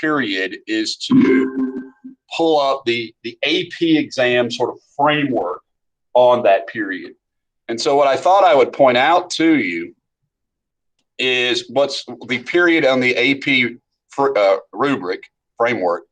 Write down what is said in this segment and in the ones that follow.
period is to pull up the AP exam sort of framework on that period. And so what I thought I would point out to you is what's the period on the AP rubric framework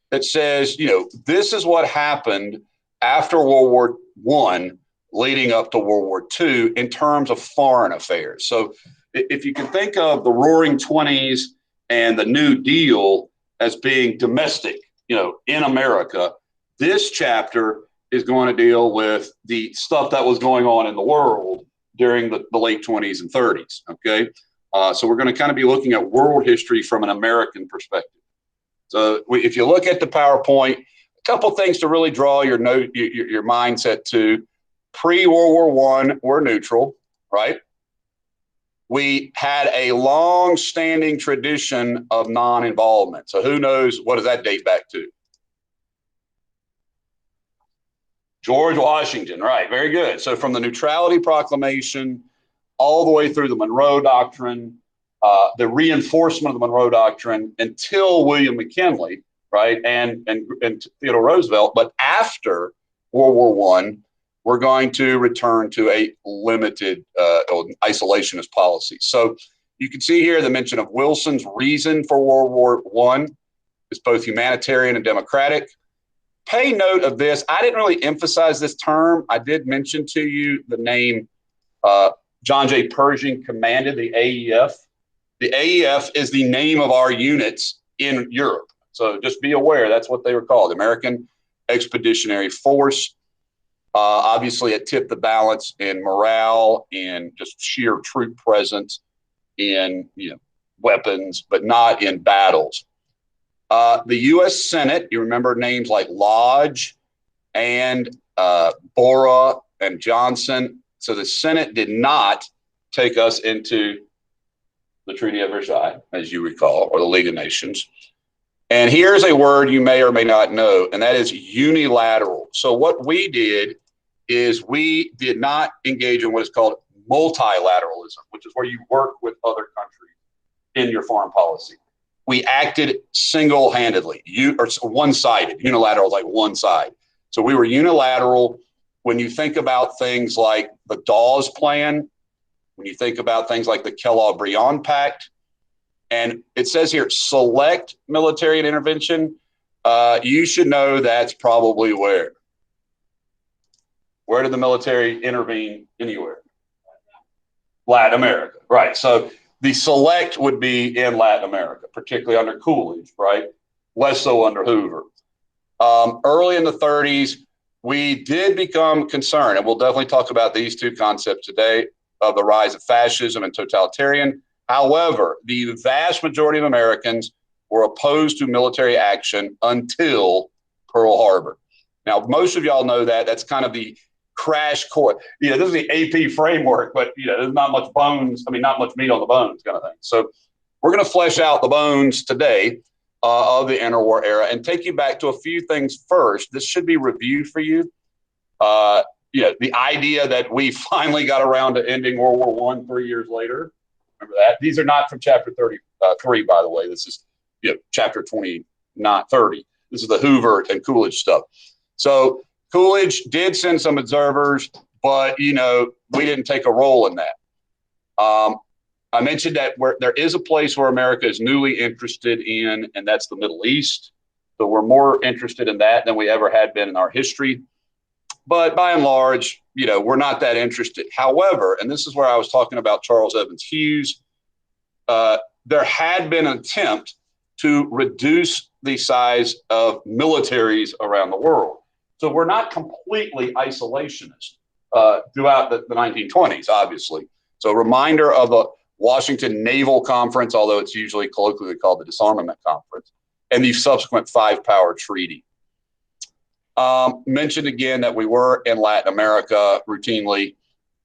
that says, you know, this is what happened after World War I leading up to World War II in terms of foreign affairs. So if you can think of the Roaring Twenties and the New Deal as being domestic, you know, in America, this chapter is going to deal with the stuff that was going on in the world during the late 20s and 30s, okay? So we're going to kind of be looking at world history from an American perspective. So if you look at the PowerPoint, a couple things to really draw your mindset to. Pre-World War I, we're neutral, right? We had a long-standing tradition of non-involvement. So who knows, what does that date back to? George Washington, right, very good. So from the Neutrality Proclamation all the way through the Monroe Doctrine, the reinforcement of the Monroe Doctrine until William McKinley, right, and Theodore Roosevelt. But after World War I, we're going to return to a limited isolationist policy. So you can see here the mention of Wilson's reason for World War I is both humanitarian and democratic. Pay note of this. I didn't really emphasize this term. I did mention to you the name John J. Pershing commanded the AEF. The AEF is the name of our units in Europe. So just be aware, that's what they were called, American Expeditionary Force. Obviously, it tipped the balance in morale, in just sheer troop presence, in weapons, but not in battles. The U.S. Senate, you remember names like Lodge and Bora and Johnson. So the Senate did not take us into the Treaty of Versailles, as you recall, or the League of Nations. And here's a word you may or may not know, and that is unilateral. So what we did is we did not engage in what is called multilateralism, which is where you work with other countries in your foreign policy. We acted single-handedly, or one-sided. Unilateral is like one side. So we were unilateral. When you think about things like the Dawes Plan, when you think about things like the Kellogg-Briand Pact, and it says here, select military intervention, you should know that's probably where. Where did the military intervene anywhere? Latin America, right. So the select would be in Latin America, particularly under Coolidge, right? Less so under Hoover. Early in the 30s, we did become concerned, and we'll definitely talk about these two concepts today, of the rise of fascism and totalitarian. However, the vast majority of Americans were opposed to military action until Pearl Harbor. Now, most of y'all know that. That's kind of the crash course. This is the AP framework, but there's not much bones. Not much meat on the bones kind of thing. So we're going to flesh out the bones today of the interwar era and take you back to a few things first. This should be reviewed for you. The idea that we finally got around to ending World War I 3 years later. Remember that? These are not from chapter 33, by the way. This is chapter 20, not 30. This is the Hoover and Coolidge stuff. So Coolidge did send some observers, but we didn't take a role in that. I mentioned that there is a place where America is newly interested in, and that's the Middle East. So we're more interested in that than we ever had been in our history. But by and large, we're not that interested. However, and this is where I was talking about Charles Evans Hughes, there had been an attempt to reduce the size of militaries around the world. So we're not completely isolationist throughout the 1920s, obviously. So a reminder of the Washington Naval Conference, although it's usually colloquially called the Disarmament Conference, and the subsequent five-power treaty. Mentioned again that we were in Latin America routinely,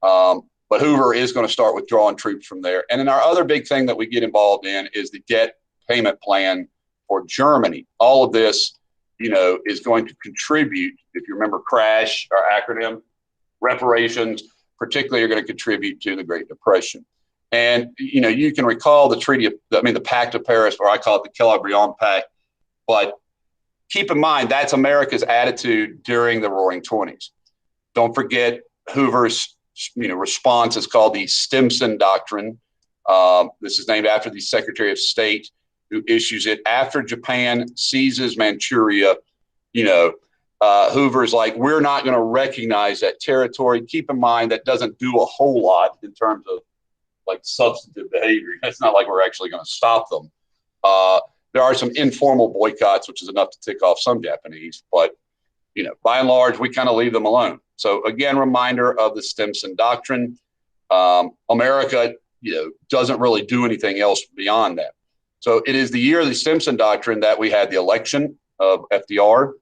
but Hoover is going to start withdrawing troops from there. And then our other big thing that we get involved in is the debt payment plan for Germany. All of this, is going to contribute, if you remember CRASH, our acronym, reparations, particularly are going to contribute to the Great Depression. And, you can recall the Pact of Paris, or I call it the Kellogg-Briand Pact. But keep in mind, that's America's attitude during the Roaring Twenties. Don't forget Hoover's, response is called the Stimson Doctrine. This is named after the Secretary of State who issues it after Japan seizes Manchuria. Hoover's like, we're not going to recognize that territory. Keep in mind, that doesn't do a whole lot in terms of like substantive behavior. It's not like we're actually going to stop them. There are some informal boycotts, which is enough to tick off some Japanese, but by and large, we kind of leave them alone. So again, reminder of the Stimson Doctrine. America, doesn't really do anything else beyond that. So it is the year of the Stimson Doctrine that we had the election of FDR.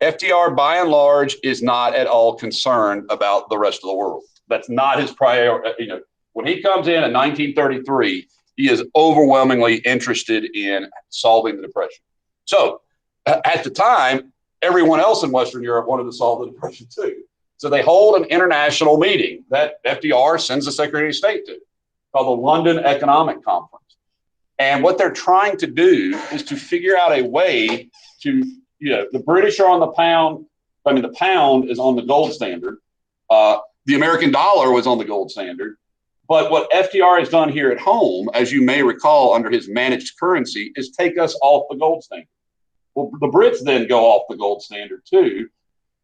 FDR, by and large, is not at all concerned about the rest of the world. That's not his priority. When he comes in 1933, he is overwhelmingly interested in solving the Depression. So at the time, everyone else in Western Europe wanted to solve the Depression too. So they hold an international meeting that FDR sends the Secretary of State to, called the London Economic Conference. And what they're trying to do is to figure out a way to, the British are on the pound. The pound is on the gold standard. The American dollar was on the gold standard. But what FDR has done here at home, as you may recall, under his managed currency, is take us off the gold standard. Well, the Brits then go off the gold standard too.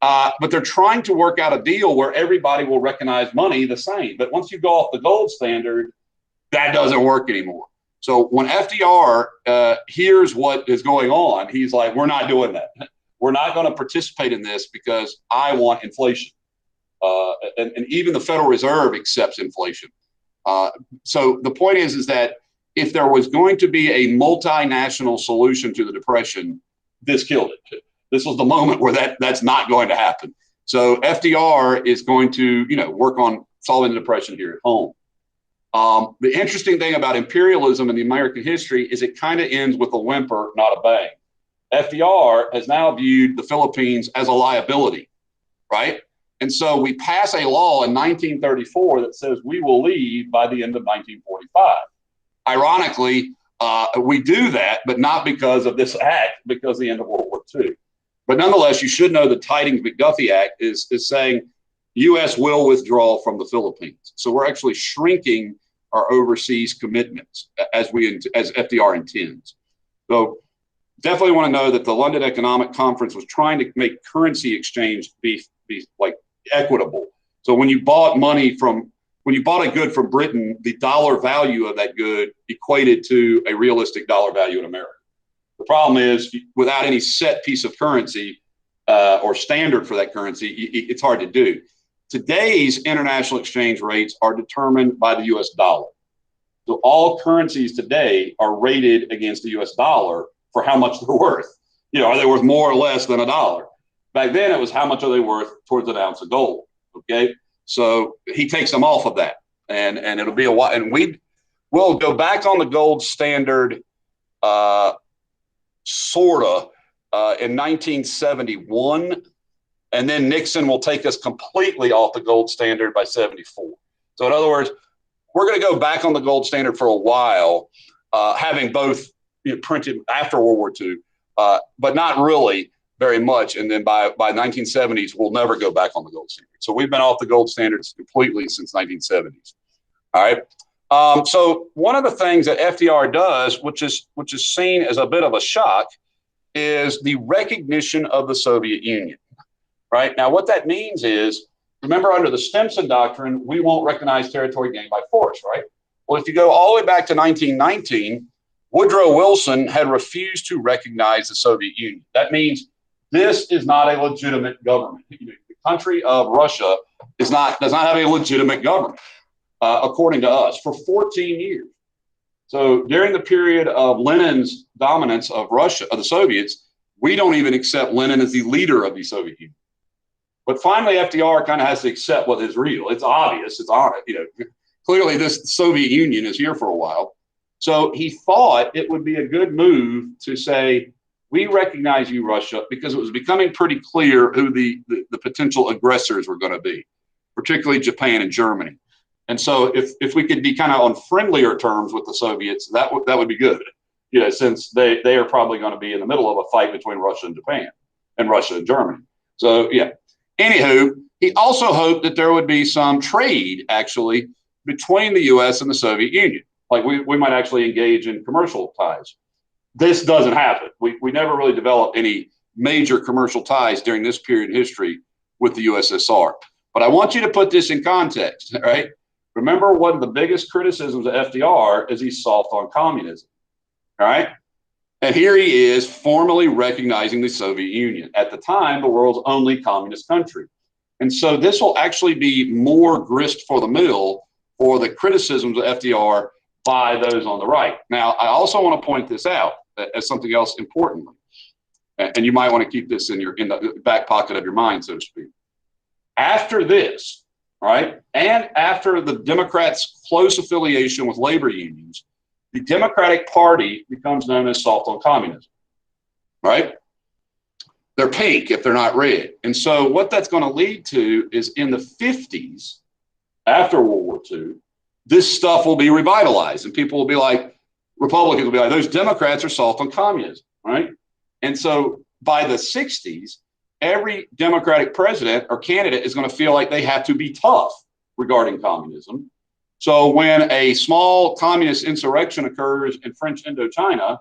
But they're trying to work out a deal where everybody will recognize money the same. But once you go off the gold standard, that doesn't work anymore. So when FDR hears what is going on, he's like, we're not doing that. We're not going to participate in this because I want inflation. And even the Federal Reserve accepts inflation. So the point is that if there was going to be a multinational solution to the Depression, this killed it. This was the moment where that's not going to happen. So FDR is going to, work on solving the Depression here at home. The interesting thing about imperialism in the American history is it kind of ends with a whimper, not a bang. FDR has now viewed the Philippines as a liability, right? And so we pass a law in 1934 that says we will leave by the end of 1945. Ironically, we do that, but not because of this act, because of the end of World War II. But nonetheless, you should know the Tidings-McDuffie Act is saying U.S. will withdraw from the Philippines. So we're actually shrinking our overseas commitments as FDR intends. So definitely want to know that the London Economic Conference was trying to make currency exchange be like equitable. So when you bought a good from Britain, the dollar value of that good equated to a realistic dollar value in America. The problem is, without any set piece of currency or standard for that currency, it's hard to do. Today's international exchange rates are determined by the U.S. dollar. So all currencies today are rated against the U.S. dollar for how much they're worth. Are they worth more or less than a dollar? Back then, it was how much are they worth towards an ounce of gold. Okay, so he takes them off of that, and it'll be a while, and we'll go back on the gold standard. In 1971, and then Nixon will take us completely off the gold standard by 74. So in other words, we're going to go back on the gold standard for a while, having both printed after World War II, but not really very much. And then by 1970s, we'll never go back on the gold standard. So we've been off the gold standards completely since 1970s. All right. So one of the things that FDR does, which is seen as a bit of a shock, is the recognition of the Soviet Union. Right now, what that means is, remember, under the Stimson Doctrine, we won't recognize territory gained by force. Right. Well, if you go all the way back to 1919, Woodrow Wilson had refused to recognize the Soviet Union. That means this is not a legitimate government. The country of Russia does not have a legitimate government. According to us, for 14 years. So during the period of Lenin's dominance of Russia, of the Soviets, we don't even accept Lenin as the leader of the Soviet Union. But finally, FDR kind of has to accept what is real. It's obvious. It's on it. Clearly, this Soviet Union is here for a while. So he thought it would be a good move to say, we recognize you, Russia, because it was becoming pretty clear who the potential aggressors were going to be, particularly Japan and Germany. And so if we could be kind of on friendlier terms with the Soviets, that would be good, since they are probably going to be in the middle of a fight between Russia and Japan and Russia and Germany. So, yeah. Anywho, he also hoped that there would be some trade actually between the U.S. and the Soviet Union. Like we might actually engage in commercial ties. This doesn't happen. We never really developed any major commercial ties during this period in history with the USSR. But I want you to put this in context, right? Remember, one of the biggest criticisms of FDR is he's soft on communism, all right? And here he is formally recognizing the Soviet Union, at the time the world's only communist country. And so this will actually be more grist for the mill for the criticisms of FDR by those on the right. Now, I also want to point this out as something else importantly, and you might want to keep this in the back pocket of your mind, so to speak. After this, right, and after the Democrats' close affiliation with labor unions, the Democratic Party becomes known as soft on communism, right? They're pink if they're not red. And so what that's going to lead to is in the 50s, after World War II, this stuff will be revitalized. And people will be like, Republicans will be like, those Democrats are soft on communism, right? And so by the 60s, every Democratic president or candidate is going to feel like they have to be tough regarding communism. So when a small communist insurrection occurs in French Indochina,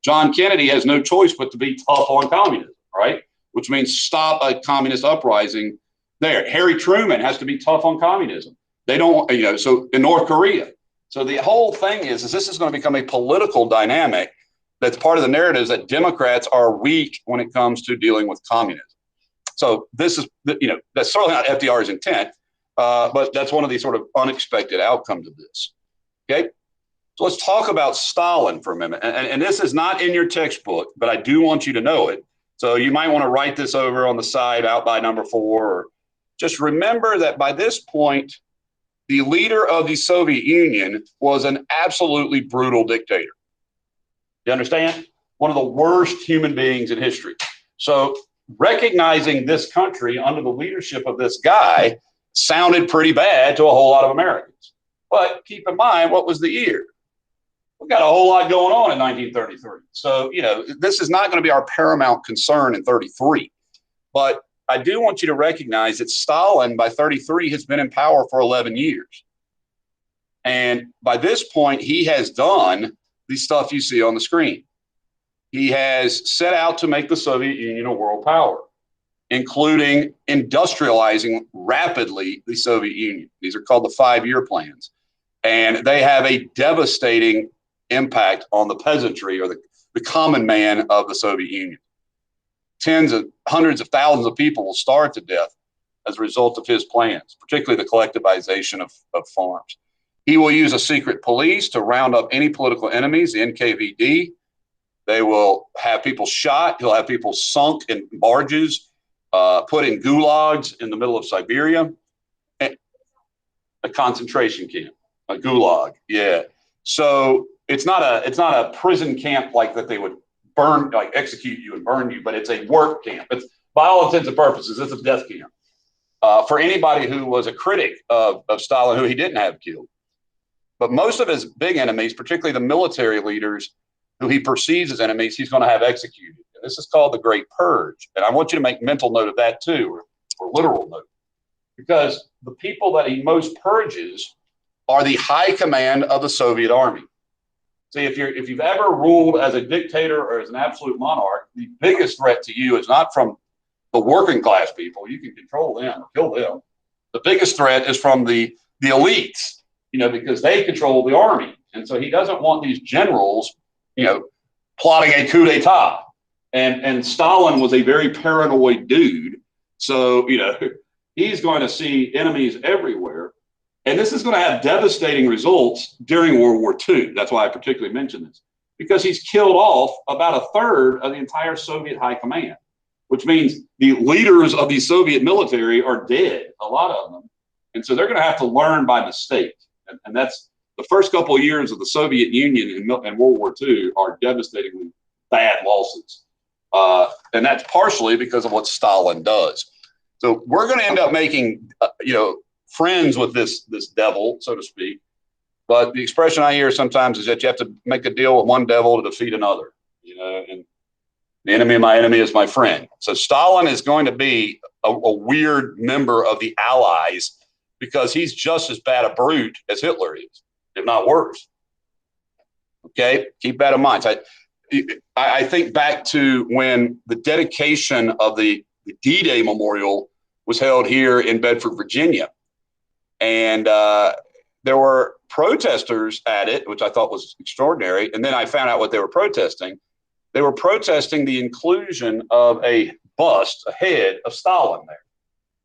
John Kennedy has no choice but to be tough on communism, right? Which means stop a communist uprising there. Harry Truman has to be tough on communism. They don't, so in North Korea. So the whole thing is this is going to become a political dynamic that's part of the narrative that Democrats are weak when it comes to dealing with communism. So this is, that's certainly not FDR's intent. But that's one of the sort of unexpected outcomes of this. Okay, so let's talk about Stalin for a minute. And this is not in your textbook, but I do want you to know it. So you might want to write this over on the side out by number 4. Or just remember that by this point, the leader of the Soviet Union was an absolutely brutal dictator. You understand? One of the worst human beings in history. So recognizing this country under the leadership of this guy sounded pretty bad to a whole lot of Americans. But keep in mind, what was the year? We've got a whole lot going on in 1933. So, this is not going to be our paramount concern in 33. But I do want you to recognize that Stalin, by 33, has been in power for 11 years. And by this point, he has done the stuff you see on the screen. He has set out to make the Soviet Union a world power, including industrializing rapidly the Soviet Union. These are called the 5-year plans. And they have a devastating impact on the peasantry or the common man of the Soviet Union. Hundreds of thousands of people will starve to death as a result of his plans, particularly the collectivization of farms. He will use a secret police to round up any political enemies, the NKVD. They will have people shot. He'll have people sunk in barges, put in gulags in the middle of Siberia. A concentration camp, a gulag. Yeah. So it's not a prison camp like that they would burn, like execute you and burn you, but it's a work camp. It's, by all intents and purposes, it's a death camp for anybody who was a critic of Stalin, who he didn't have killed. But most of his big enemies, particularly the military leaders who he perceives as enemies, he's going to have executed. And this is called the Great Purge. And I want you to make mental note of that too, or literal note, because the people that he most purges are the high command of the Soviet army. See, if you've ever ruled as a dictator or as an absolute monarch, the biggest threat to you is not from the working class people. You can control them or kill them. The biggest threat is from the elites, because they control the army. And so he doesn't want these generals, plotting a coup d'etat. And Stalin was a very paranoid dude. So, he's going to see enemies everywhere. And this is going to have devastating results during World War II. That's why I particularly mention this, because he's killed off about a third of the entire Soviet high command, which means the leaders of the Soviet military are dead, a lot of them. And so they're going to have to learn by mistake. And that's the first couple of years of the Soviet Union in World War II are devastatingly bad losses. And that's partially because of what Stalin does. So we're going to end up making, friends with this devil, so to speak. But the expression I hear sometimes is that you have to make a deal with one devil to defeat another, and the enemy of my enemy is my friend. So Stalin is going to be a weird member of the Allies because he's just as bad a brute as Hitler is, if not worse. Okay, keep that in mind. So I think back to when the dedication of the D-Day Memorial was held here in Bedford, Virginia. And there were protesters at it, which I thought was extraordinary. And then I found out what they were protesting. They were protesting the inclusion of a bust, a head of Stalin there.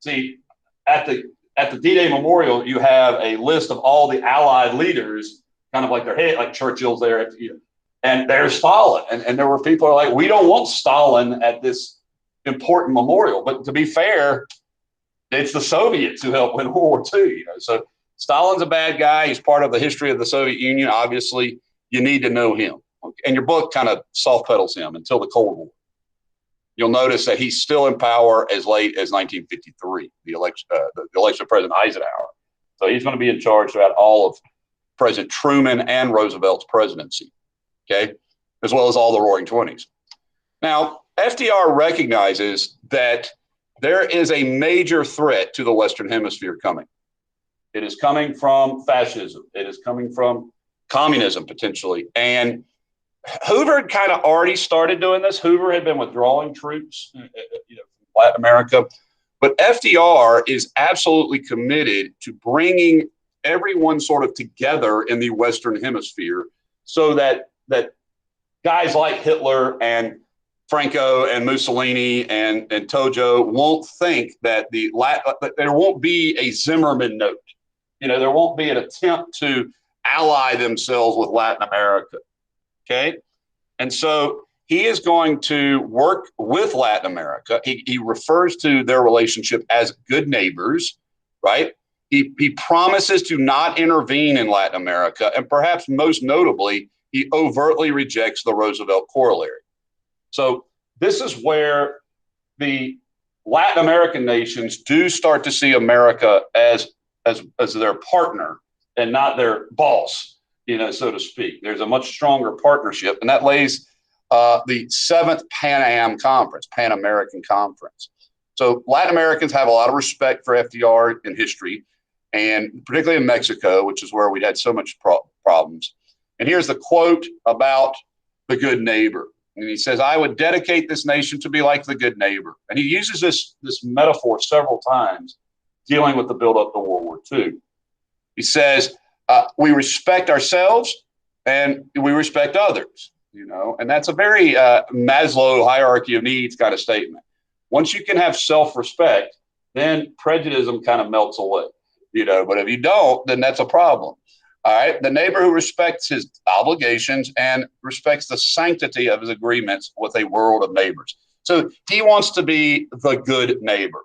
See, at the D-Day Memorial, you have a list of all the Allied leaders, kind of like their head, like Churchill's there, and there's Stalin. And there were people who are like, we don't want Stalin at this important memorial. But to be fair, it's the Soviets who helped win World War II. So Stalin's a bad guy. He's part of the history of the Soviet Union. Obviously, you need to know him. And your book kind of soft pedals him until the Cold War. You'll notice that he's still in power as late as 1953, the election of President Eisenhower. So he's going to be in charge throughout all of President Truman and Roosevelt's presidency, okay, as well as all the Roaring Twenties. Now, FDR recognizes that there is a major threat to the Western Hemisphere coming. It is coming from fascism. It is coming from communism, potentially. And Hoover had kind of already started doing this. Hoover had been withdrawing troops from Latin America. But FDR is absolutely committed to bringing everyone sort of together in the Western Hemisphere so that guys like Hitler and Franco and Mussolini and Tojo won't think that there won't be a Zimmerman note. There won't be an attempt to ally themselves with Latin America. Okay. And so he is going to work with Latin America. He refers to their relationship as good neighbors, right? He promises to not intervene in Latin America. And perhaps most notably, he overtly rejects the Roosevelt corollary. So this is where the Latin American nations do start to see America as their partner and not their boss, so to speak. There's a much stronger partnership, and that lays the 7th Pan American Conference. So Latin Americans have a lot of respect for FDR in history, and particularly in Mexico, which is where we'd had so much problems. And here's the quote about the good neighbor. And he says, I would dedicate this nation to be like the good neighbor. And he uses this metaphor several times dealing with the buildup to World War II. He says, we respect ourselves and we respect others, and that's a very Maslow hierarchy of needs kind of statement. Once you can have self-respect, then prejudice kind of melts away, but if you don't, then that's a problem. All right. The neighbor who respects his obligations and respects the sanctity of his agreements with a world of neighbors. So he wants to be the good neighbor.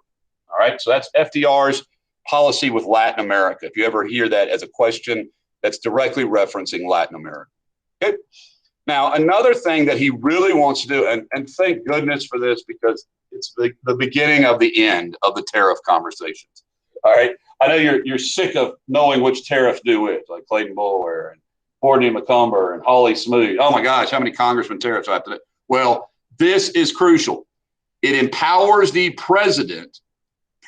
All right. So that's FDR's policy with Latin America. If you ever hear that as a question, that's directly referencing Latin America. Okay. Now, another thing that he really wants to do, and thank goodness for this, because it's the beginning of the end of the tariff conversations. All right. I know you're sick of knowing which tariff do which, like Clayton Boulware and Courtney McCumber and Holly Smoot. Oh my gosh, how many congressman tariffs have to? Well, this is crucial. It empowers the president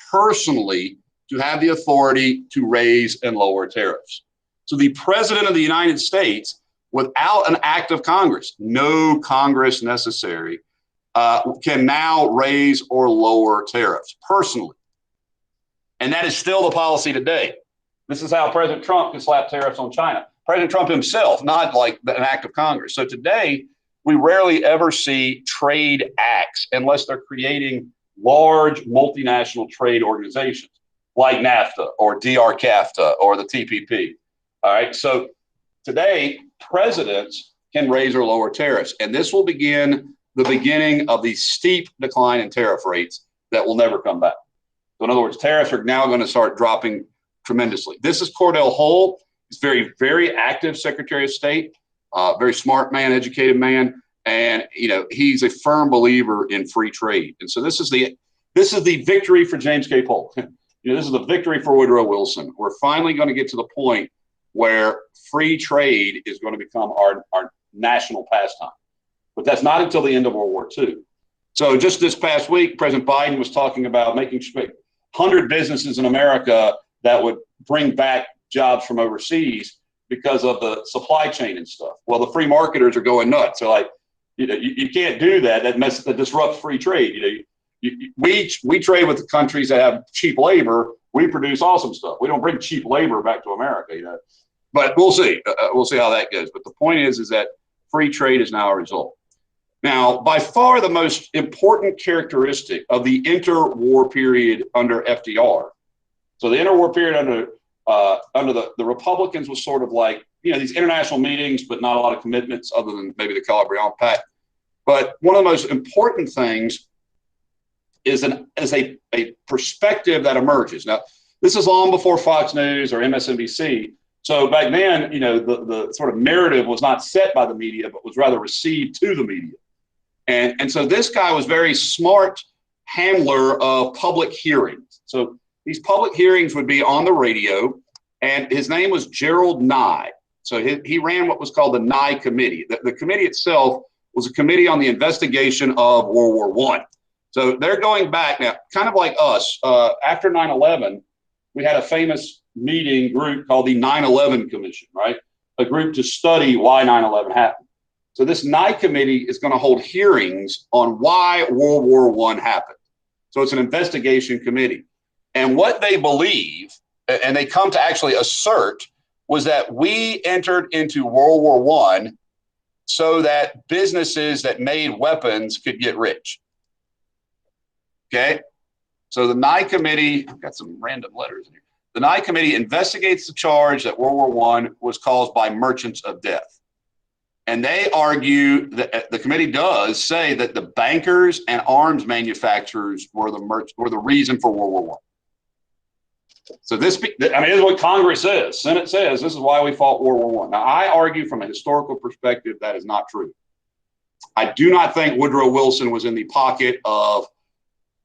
personally to have the authority to raise and lower tariffs. So the president of the United States, without an act of Congress, no Congress necessary, can now raise or lower tariffs personally. And that is still the policy today. This is how President Trump can slap tariffs on China. President Trump himself, not like an act of Congress. So today, we rarely ever see trade acts unless they're creating large multinational trade organizations like NAFTA or DR-CAFTA or the TPP. All right. So today, presidents can raise or lower tariffs. And this will begin the beginning of the steep decline in tariff rates that will never come back. So in other words, tariffs are now going to start dropping tremendously. This is Cordell Hull. He's very, very active Secretary of State, very smart man, educated man. And, he's a firm believer in free trade. And so this is the victory for James K. Polk. this is a victory for Woodrow Wilson. We're finally going to get to the point where free trade is going to become our national pastime. But that's not until the end of World War II. So just this past week, President Biden was talking about making 100 businesses in America that would bring back jobs from overseas because of the supply chain and stuff. Well, the free marketers are going nuts. They're like, you can't do that. That disrupts free trade. We trade with the countries that have cheap labor. We produce awesome stuff. We don't bring cheap labor back to America. But we'll see. We'll see how that goes. But the point is that free trade is now a result. Now, by far the most important characteristic of the interwar period under FDR. So the interwar period under the Republicans was sort of like, these international meetings, but not a lot of commitments other than maybe the Calabrian Pact. But one of the most important things is a perspective that emerges. Now, this is long before Fox News or MSNBC. So back then, the sort of narrative was not set by the media, but was rather received to the media. And so this guy was very smart handler of public hearings. So these public hearings would be on the radio, and his name was Gerald Nye. So he ran what was called the Nye Committee. The committee itself was a committee on the investigation of World War I. So they're going back now, kind of like us. After 9/11, we had a famous meeting group called the 9/11 Commission, right? A group to study why 9/11 happened. So this Nye Committee is going to hold hearings on why World War I happened. So it's an investigation committee. And what they believe, and they come to actually assert, was that we entered into World War I so that businesses that made weapons could get rich. Okay? So the Nye Committee, I've got some random letters in here. The Nye Committee investigates the charge that World War I was caused by merchants of death. And they argue that the committee does say that the bankers and arms manufacturers were the reason for World War I. So this is what Congress says. Senate says this is why we fought World War I. Now, I argue from a historical perspective that is not true. I do not think Woodrow Wilson was in the pocket of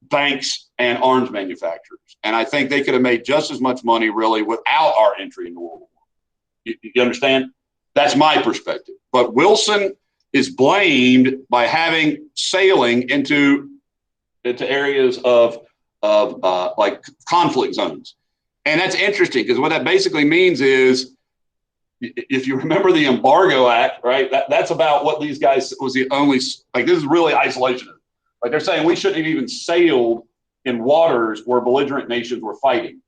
banks and arms manufacturers. And I think they could have made just as much money really without our entry into World War I. You understand? That's my perspective. But Wilson is blamed by having sailing into areas of like conflict zones. And that's interesting because what that basically means is, if you remember the Embargo Act, right, that's about what these guys was the only, like, this is really isolationism. Like, they're saying we shouldn't have even sailed in waters where belligerent nations were fighting.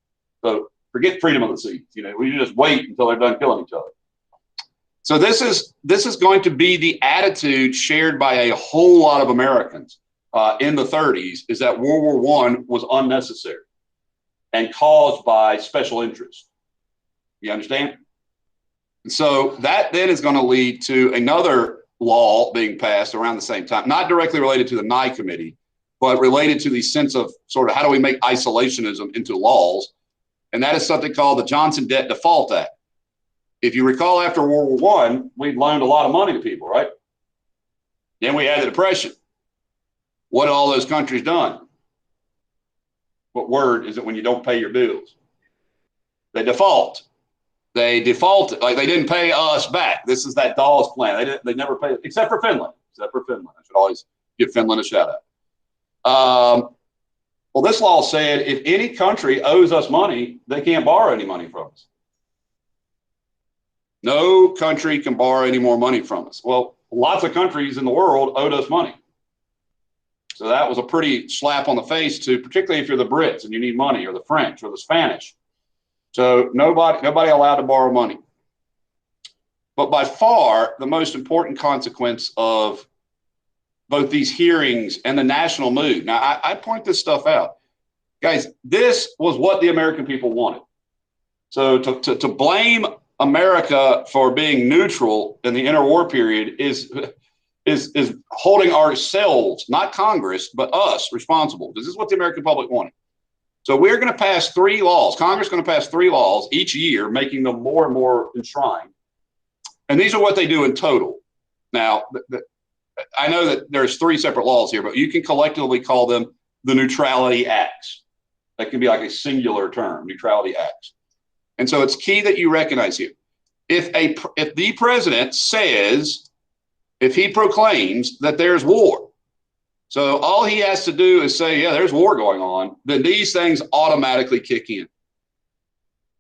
So forget freedom of the seas. We just wait until they're done killing each other. So this is going to be the attitude shared by a whole lot of Americans in the 30s, is that World War I was unnecessary and caused by special interests. You understand? And so that then is going to lead to another law being passed around the same time, not directly related to the Nye Committee, but related to the sense of sort of how do we make isolationism into laws. And that is something called the Johnson Debt Default Act. If you recall, after World War I, we'd loaned a lot of money to people, right? Then we had the Depression. What had all those countries done? What word is it when you don't pay your bills? They default. They defaulted, like they didn't pay us back. This is that Dawes plan. They never paid, except for Finland. I should always give Finland a shout out. Well, this law said if any country owes us money, they can't borrow any money from us. No country can borrow any more money from us. Well, lots of countries in the world owed us money. So that was a pretty slap on the face to, particularly if you're the Brits and you need money, or the French or the Spanish. So nobody allowed to borrow money. But by far, the most important consequence of both these hearings and the national mood. Now, I point this stuff out. Guys, this was what the American people wanted. So to blame America for being neutral in the interwar period is holding ourselves, not Congress, but us, responsible. This is what the American public wanted. So we're going to pass 3 laws. Congress is going to pass 3 laws each year, making them more and more enshrined. And these are what they do in total. Now, I know that there's 3 separate laws here, but you can collectively call them the Neutrality Acts. That can be like a singular term, neutrality acts. And so it's key that you recognize here. If the president says, if he proclaims that there's war, so all he has to do is say, yeah, there's war going on, then these things automatically kick in.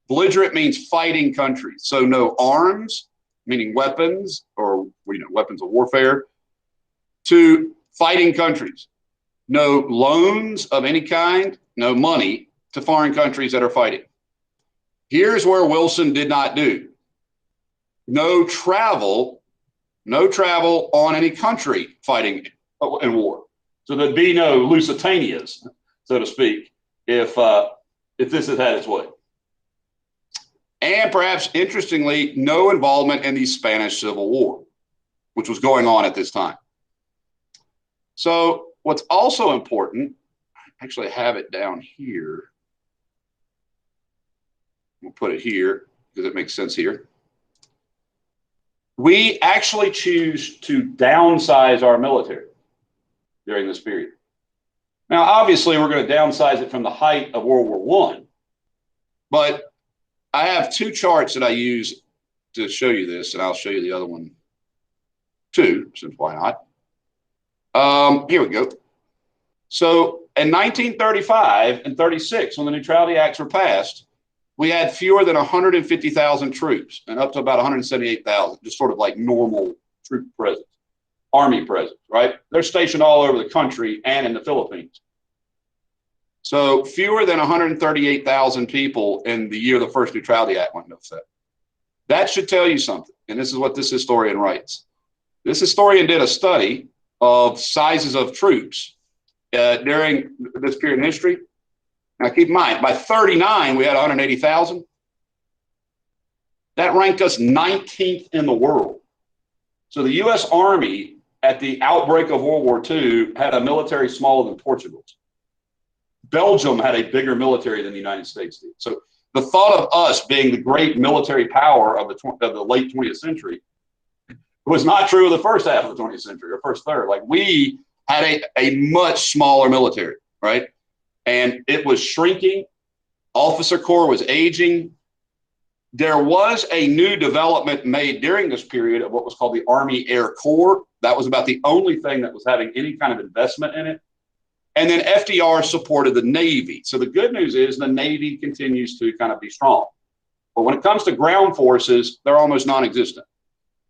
Belligerent means fighting countries. So no arms, meaning weapons or weapons of warfare, to fighting countries. No loans of any kind, no money to foreign countries that are fighting. Here's where Wilson did not do. No travel on any country fighting in war. So there'd be no Lusitanias, so to speak, if this had its way. And perhaps interestingly, no involvement in the Spanish Civil War, which was going on at this time. So what's also important, I actually have it down here. We'll put it here because it makes sense here. We actually choose to downsize our military during this period. Now, obviously, we're going to downsize it from the height of World War I, but I have two charts that I use to show you this, and I'll show you the other one too, since why not? Here we go. So in 1935 and 36, when the Neutrality Acts were passed, we had fewer than 150,000 troops and up to about 178,000, just sort of like normal troop presence, army presence, right? They're stationed all over the country and in the Philippines. So fewer than 138,000 people in the year the first Neutrality Act went into effect. That should tell you something. And this is what this historian writes. This historian did a study of sizes of troops during this period in history. Now, keep in mind, by 39, we had 180,000. That ranked us 19th in the world. So the U.S. Army, at the outbreak of World War II, had a military smaller than Portugal's. Belgium had a bigger military than the United States did. So the thought of us being the great military power of the late 20th century was not true of the first half of the 20th century or first third. Like, we had a much smaller military, right? And it was shrinking. Officer corps was aging. There was a new development made during this period of what was called the Army Air Corps. That was about the only thing that was having any kind of investment in it. And then FDR supported the Navy. So the good news is the Navy continues to kind of be strong. But when it comes to ground forces, they're almost non-existent.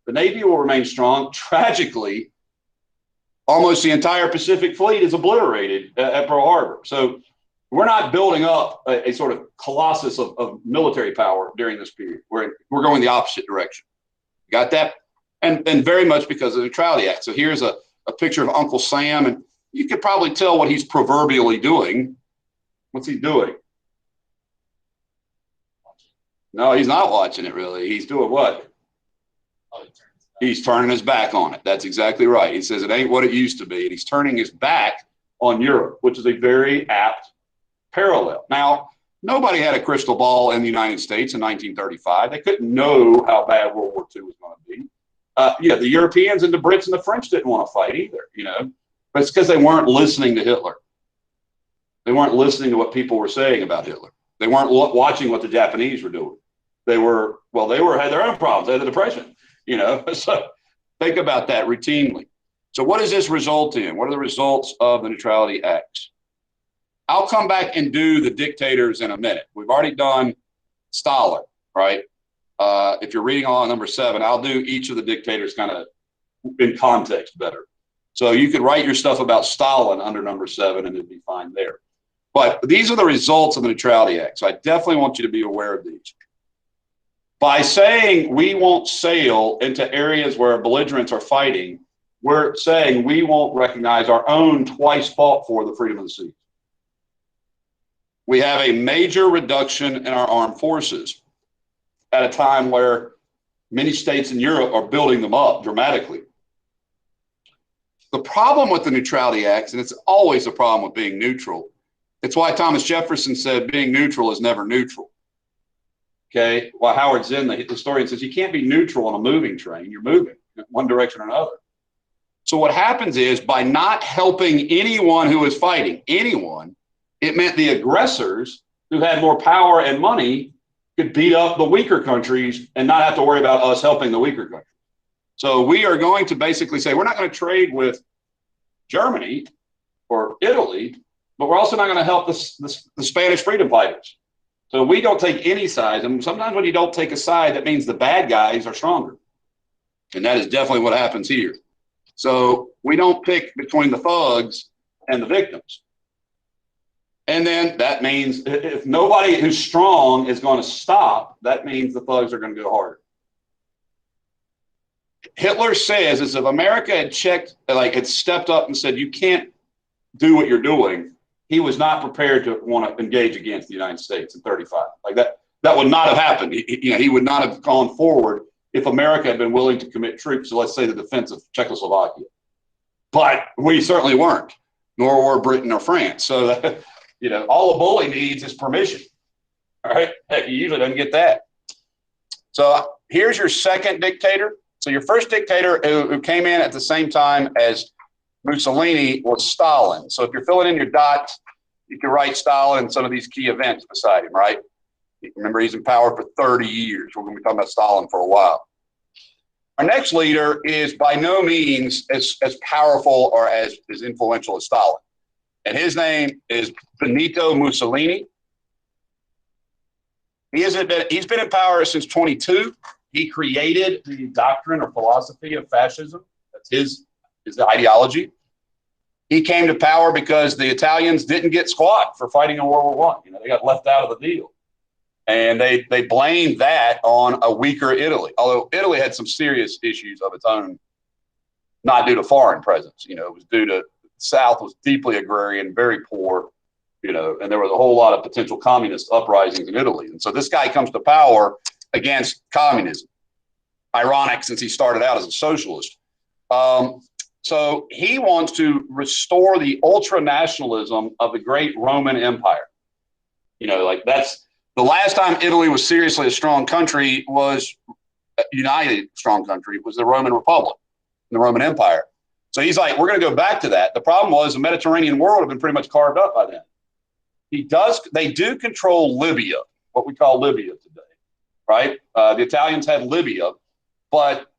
The Navy will remain strong. Tragically, almost the entire Pacific Fleet is obliterated at Pearl Harbor. So we're not building up a sort of colossus of military power during this period. We're going the opposite direction. Got that? And very much because of the Neutrality Act. So here's a picture of Uncle Sam, and you could probably tell what he's proverbially doing. What's he doing? No, he's not watching it, really. He's doing what? He's turning his back on it. That's exactly right. He says it ain't what it used to be. And he's turning his back on Europe, which is a very apt parallel. Now, nobody had a crystal ball in the United States in 1935. They couldn't know how bad World War II was going to be. The Europeans and the Brits and the French didn't want to fight either, But it's because they weren't listening to Hitler. They weren't listening to what people were saying about Hitler. They weren't watching what the Japanese were doing. They had their own problems. They had the Depression. So think about that routinely. So what does this result in? What are the results of the Neutrality Acts? I'll come back and do the dictators in a minute. We've already done Stalin, right? If you're reading on number 7, I'll do each of the dictators kind of in context better. So you could write your stuff about Stalin under number 7 and it'd be fine there. But these are the results of the Neutrality Act. So I definitely want you to be aware of these. By saying we won't sail into areas where belligerents are fighting, we're saying we won't recognize our own twice fought for the freedom of the seas. We have a major reduction in our armed forces at a time where many states in Europe are building them up dramatically. The problem with the Neutrality Acts, and it's always a problem with being neutral, it's why Thomas Jefferson said being neutral is never neutral. Okay, well, Howard Zinn, the historian, says you can't be neutral on a moving train. You're moving in one direction or another. So what happens is by not helping anyone who is fighting, anyone, It meant the aggressors who had more power and money could beat up the weaker countries and not have to worry about us helping the weaker countries. So we are going to basically say we're not going to trade with Germany or Italy, but we're also not going to help the Spanish freedom fighters. So we don't take any sides. And sometimes when you don't take a side, that means the bad guys are stronger. And that is definitely what happens here. So we don't pick between the thugs and the victims. And then that means if nobody who's strong is going to stop, that means the thugs are going to go harder. Hitler says is if America had had stepped up and said, you can't do what you're doing, he was not prepared to want to engage against the United States in 1935. Like that would not have happened. He would not have gone forward if America had been willing to commit troops to, let's say, the defense of Czechoslovakia. But we certainly weren't, nor were Britain or France. So, all a bully needs is permission. All right. Heck, you usually don't get that. So here's your second dictator. So your first dictator who came in at the same time as Mussolini was Stalin. So if you're filling in your dots, you can write Stalin and some of these key events beside him, right? Remember, he's in power for 30 years. We're going to be talking about Stalin for a while. Our next leader is by no means as powerful or as influential as Stalin. And his name is Benito Mussolini. He's been in power since 22. He created the doctrine or philosophy of fascism. That's his ideology. He came to power because the Italians didn't get squat for fighting in World War I. They got left out of the deal. And they blamed that on a weaker Italy, although Italy had some serious issues of its own, not due to foreign presence. It was due to the South was deeply agrarian, very poor, and there was a whole lot of potential communist uprisings in Italy. And so this guy comes to power against communism. Ironic, since he started out as a socialist. So he wants to restore the ultra-nationalism of the great Roman Empire. That's the last time Italy was seriously a strong country was a united strong country was the Roman Republic, the Roman Empire. So he's like, we're going to go back to that. The problem was the Mediterranean world had been pretty much carved up by then. They do control Libya, what we call Libya today, right? The Italians had Libya, but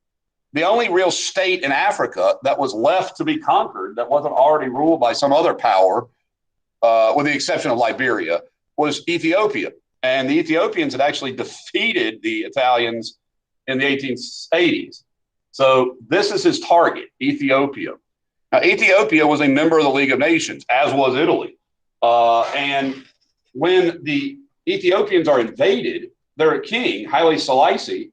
the only real state in Africa that was left to be conquered that wasn't already ruled by some other power, with the exception of Liberia, was Ethiopia. And the Ethiopians had actually defeated the Italians in the 1880s. So this is his target, Ethiopia. Now, Ethiopia was a member of the League of Nations, as was Italy. And when the Ethiopians are invaded, their king, Haile Selassie,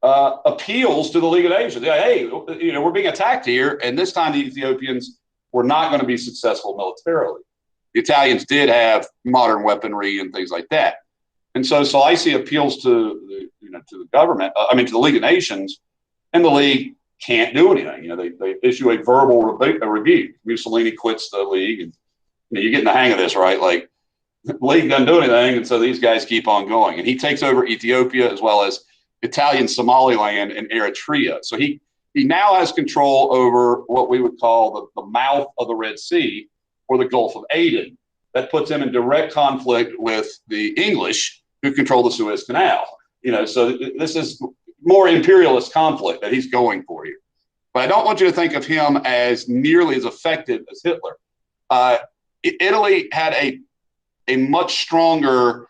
appeals to the League of Nations. Hey, we're being attacked here. And this time the Ethiopians were not going to be successful militarily. The Italians did have modern weaponry and things like that. And so Selassie appeals to the government, to the League of Nations, and the League can't do anything. They issue a verbal rebuke. Mussolini quits the League, and you get in the hang of this, right? Like the League doesn't do anything, and so these guys keep on going. And he takes over Ethiopia as well as Italian Somaliland and Eritrea. So he now has control over what we would call the mouth of the Red Sea or the Gulf of Aden. That puts him in direct conflict with the English, who control the Suez Canal. So this is more imperialist conflict that he's going for here. But I don't want you to think of him as nearly as effective as Hitler. Italy had a much stronger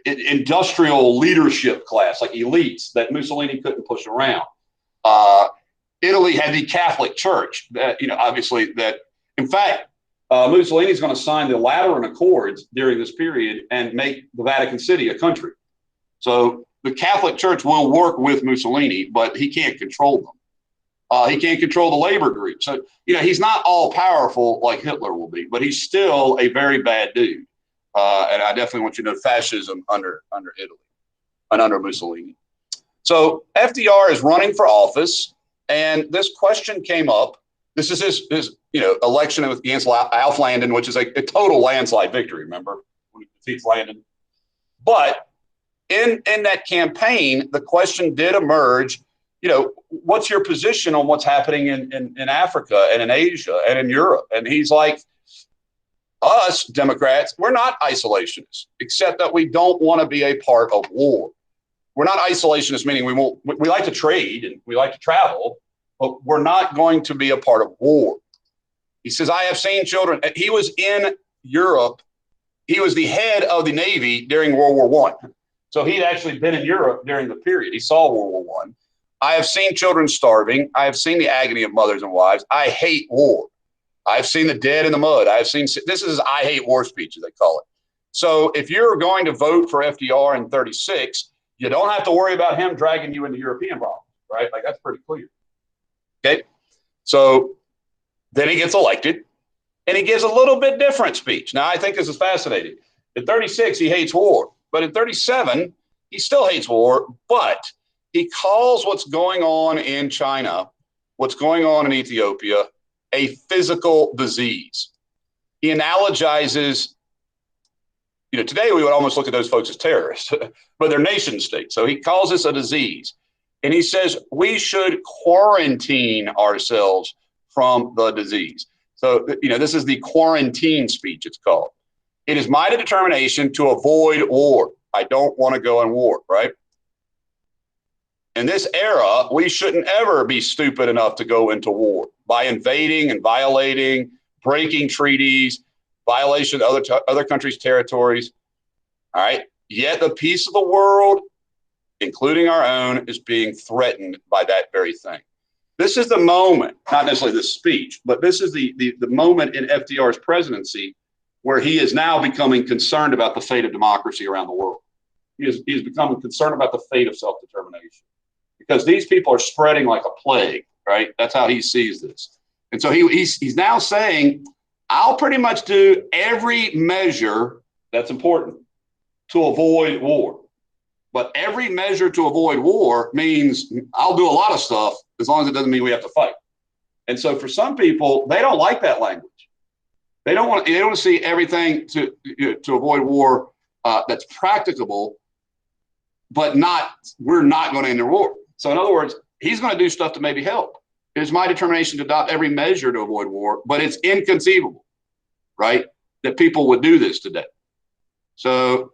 industrial leadership class, like elites, that Mussolini couldn't push around. Italy had the Catholic Church, obviously that, in fact, Mussolini is going to sign the Lateran Accords during this period and make the Vatican City a country. So the Catholic Church will work with Mussolini, but he can't control them. He can't control the labor group. So, he's not all powerful like Hitler will be, but he's still a very bad dude. And I definitely want you to know fascism under Italy and under Mussolini. So FDR is running for office, and this question came up. This is his election against Alf Landon, which is a total landslide victory. Remember when he defeats Landon? But in that campaign, the question did emerge. What's your position on what's happening in Africa and in Asia and in Europe? And he's like, us Democrats, we're not isolationists, except that we don't want to be a part of war. We're not isolationists, meaning we like to trade and we like to travel, but we're not going to be a part of war. He says, I have seen children. He was in Europe. He was the head of the Navy during World War I. So he'd actually been in Europe during the period. He saw World War I have seen children starving. I have seen the agony of mothers and wives. I hate war. I've seen the dead in the mud. I've seen, this is I hate war speech, as they call it. So if you're going to vote for FDR in 36, you don't have to worry about him dragging you into European problems, right? Like, that's pretty clear. Okay. So then he gets elected and he gives a little bit different speech. Now, I think this is fascinating. In 36, he hates war, but in 37, he still hates war, but he calls what's going on in China, what's going on in Ethiopia, a physical disease. He analogizes, today we would almost look at those folks as terrorists, but they're nation states. So he calls this a disease. And he says we should quarantine ourselves from the disease. So, this is the quarantine speech, it's called. It is my determination to avoid war. I don't want to go in war, right? In this era, we shouldn't ever be stupid enough to go into war by invading and violating, breaking treaties, violation of other countries' territories. All right. Yet the peace of the world, including our own, is being threatened by that very thing. This is the moment, not necessarily the speech, but this is the moment in FDR's presidency where he is now becoming concerned about the fate of democracy around the world. He is becoming concerned about the fate of self-determination, because these people are spreading like a plague, right? That's how he sees this. And so he's now saying, I'll pretty much do every measure that's important to avoid war. But every measure to avoid war means I'll do a lot of stuff as long as it doesn't mean we have to fight. And so for some people, they don't like that language. They don't want to see everything to avoid war that's practicable, but we're not going to enter war. So in other words, he's going to do stuff to maybe help. It is my determination to adopt every measure to avoid war, but it's inconceivable, right, that people would do this today. So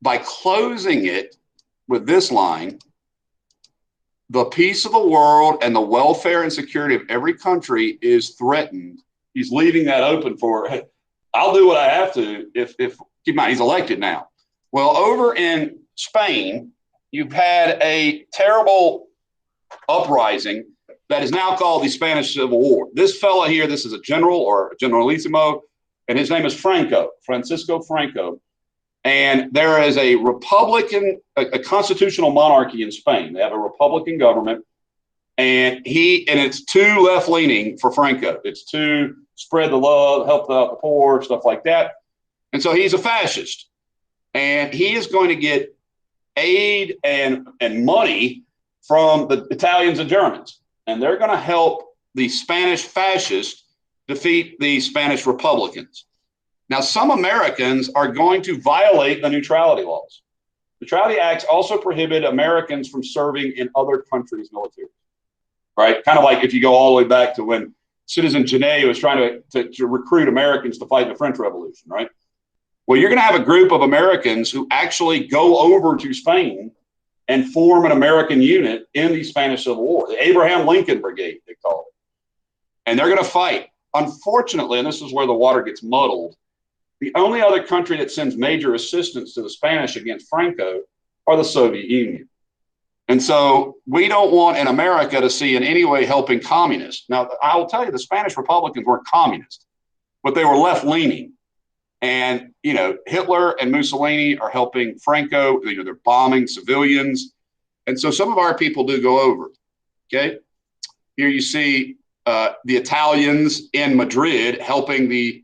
by closing it with this line, the peace of the world and the welfare and security of every country is threatened. He's leaving that open for, hey, I'll do what I have to if keep in mind, he's elected now. Well, over in Spain, you've had a terrible uprising that is now called the Spanish Civil War. This fella here, this is a general or a generalissimo, and his name is Francisco Franco. And there is a a constitutional monarchy in Spain. They have a Republican government, and it's too left-leaning for Franco. It's to spread the love, help out the poor, stuff like that. And so he's a fascist, and he is going to get aid and money from the Italians and Germans, and they're going to help the Spanish fascists defeat the Spanish Republicans. Now, some Americans are going to violate the neutrality laws. Neutrality acts also prohibit Americans from serving in other countries' military, right? Kind of like if you go all the way back to when Citizen Genet was trying to recruit Americans to fight the French Revolution, right? Well, you're going to have a group of Americans who actually go over to Spain and form an American unit in the Spanish Civil War, the Abraham Lincoln Brigade, they call it. And they're going to fight. Unfortunately, and this is where the water gets muddled, the only other country that sends major assistance to the Spanish against Franco are the Soviet Union. And so we don't want in America to see in any way helping communists. Now, I will tell you, the Spanish Republicans weren't communist, but they were left-leaning. And, Hitler and Mussolini are helping Franco. They're bombing civilians. And so some of our people do go over. Okay. Here you see the Italians in Madrid helping the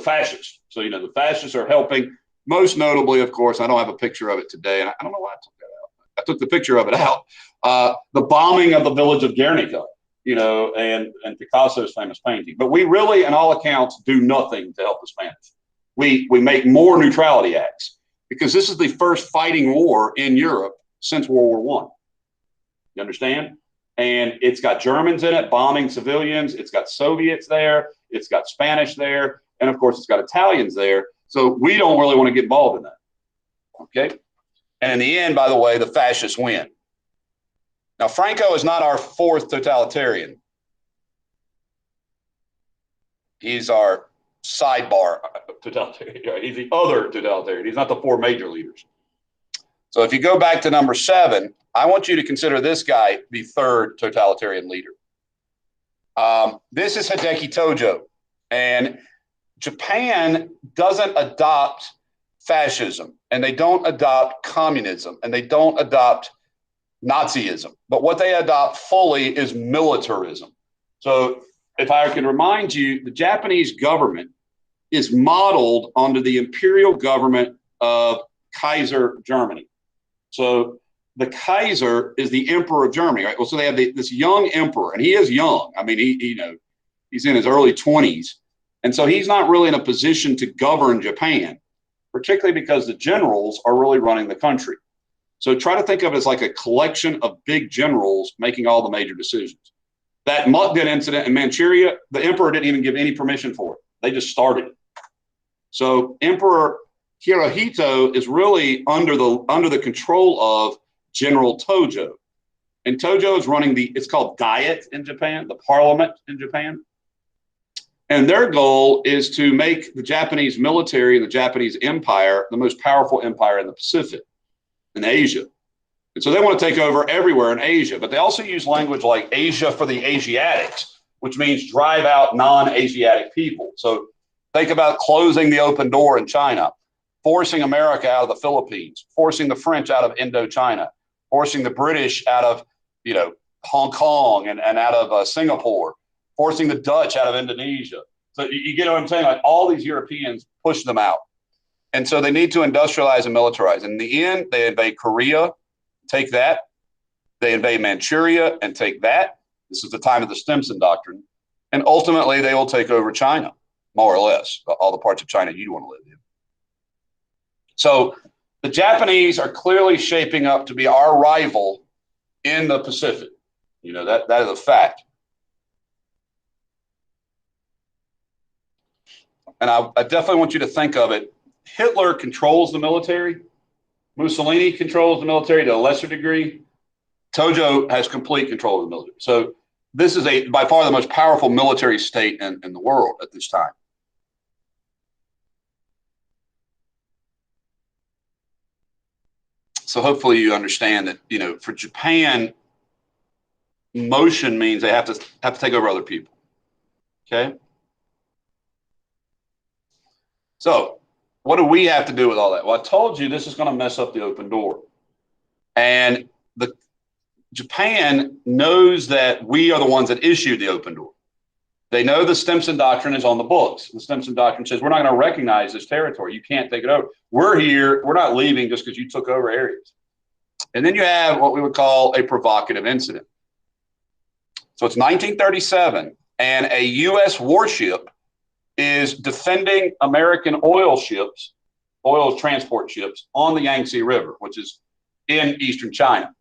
fascists. So, the fascists are helping, most notably, of course, I don't have a picture of it today. And I don't know why I took that out. I took the picture of it out. The bombing of the village of Guernica, and Picasso's famous painting. But we really, in all accounts, do nothing to help the Spanish. We make more neutrality acts because this is the first fighting war in Europe since World War I. You understand? And it's got Germans in it bombing civilians. It's got Soviets there. It's got Spanish there. And of course, it's got Italians there. So we don't really want to get involved in that. Okay. And in the end, by the way, the fascists win. Now, Franco is not our fourth totalitarian. He's our sidebar totalitarian. He's the other totalitarian. He's not the four major leaders. So if you go back to number 7, I want you to consider this guy the third totalitarian leader. This is Hideki Tojo. And Japan doesn't adopt fascism, and they don't adopt communism, and they don't adopt Nazism. But what they adopt fully is militarism. So if I can remind you, the Japanese government is modeled under the imperial government of Kaiser Germany. So the Kaiser is the emperor of Germany, right? Well, so they have this young emperor, and he is young. I mean, he's in his early 20s. And so he's not really in a position to govern Japan, particularly because the generals are really running the country. So try to think of it as like a collection of big generals making all the major decisions. That Mukden incident in Manchuria, the emperor didn't even give any permission for it. They just started it. So Emperor Hirohito is really under the control of General Tojo. And Tojo is running it's called Diet in Japan, the parliament in Japan. And their goal is to make the Japanese military and the Japanese empire the most powerful empire in the Pacific, in Asia. And so they want to take over everywhere in Asia, but they also use language like Asia for the Asiatics, which means drive out non-Asiatic people. So think about closing the open door in China, forcing America out of the Philippines, forcing the French out of Indochina, forcing the British out of, Hong Kong and out of Singapore, forcing the Dutch out of Indonesia. So you get what I'm saying? Like all these Europeans push them out. And so they need to industrialize and militarize. In the end, they invade Korea, take that. They invade Manchuria and take that. This is the time of the Stimson Doctrine. And ultimately, they will take over China, more or less, all the parts of China you want to live in. So the Japanese are clearly shaping up to be our rival in the Pacific. That is a fact. And I definitely want you to think of it. Hitler controls the military. Mussolini controls the military to a lesser degree. Tojo has complete control of the military. So this is by far the most powerful military state in the world at this time. So hopefully you understand that, for Japan, motion means they have to take over other people. Okay. So what do we have to do with all that? Well, I told you this is going to mess up the open door. And Japan knows that we are the ones that issued the open door. They know the Stimson Doctrine is on the books. The Stimson Doctrine says we're not going to recognize this territory. You can't take it over. We're here. We're not leaving just because you took over areas. And then you have what we would call a provocative incident. So it's 1937, and a U.S. warship is defending American oil transport ships on the Yangtze River, which is in eastern China.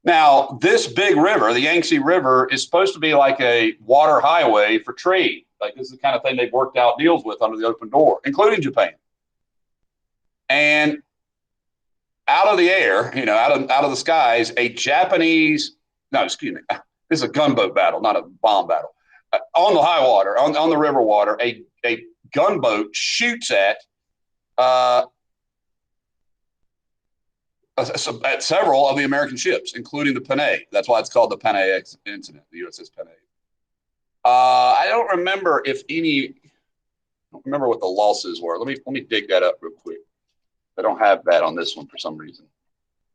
Now, this big river, the Yangtze River, is supposed to be like a water highway for trade. Like this is the kind of thing they've worked out deals with under the open door, including Japan. And out of the air, out of the skies, this is a gunboat battle, not a bomb battle. On the high water, on the river water, a gunboat shoots at several of the American ships, including the Panay. That's why it's called the Panay incident, the USS Panay. I don't remember what the losses were. Let me dig that up real quick. I don't have that on this one for some reason.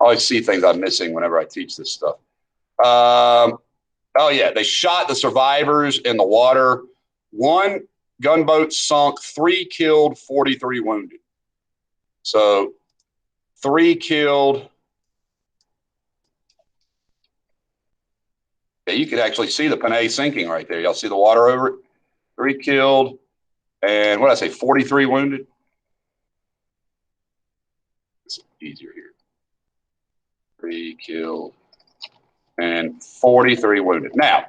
I always see things I'm missing whenever I teach this stuff. Oh yeah, they shot the survivors in the water. One gunboat sunk, 3 killed, 43 wounded. So 3 killed. Yeah, you could actually see the Panay sinking right there. Y'all see the water over it? 3 killed, and what did I say, 43 wounded? It's easier here. 3 killed. and 43 wounded. Now,